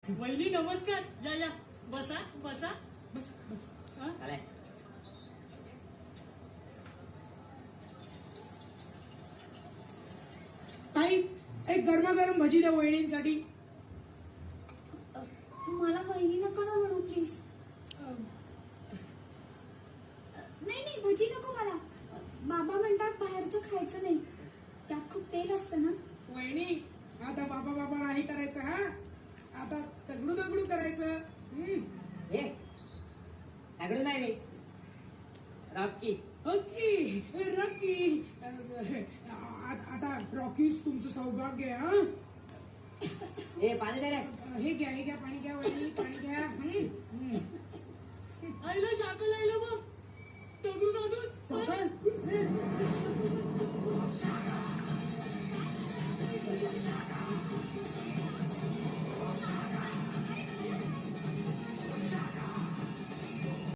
वहिनी नमस्कार. या या बसा बसा. बस बस. हा? आलाय. ताई एक गरमागरम भजी द्या वहिनींसाठी. मला वहिनी नका ना म्हणू प्लीज. नाही नाही भजी नको मला. बाबा म्हणतात बाहेरचं खायचं नाही, त्यात खूप तेल असतं ना. वहिनी आता बाबा बाबा नाही करायचं. हा आता दगडू दगडू करायचं. हे दगडू नाही रे, रॉकी. Okay Rocky. आता रॉकीच तुमचं सौभाग्य आहे. हा हे पाणी दे रे. हे घ्या पाणी घ्या वहिनी, पाणी घ्या. आईला शाकल आईला बघ. दगडून आणून. सावकाश.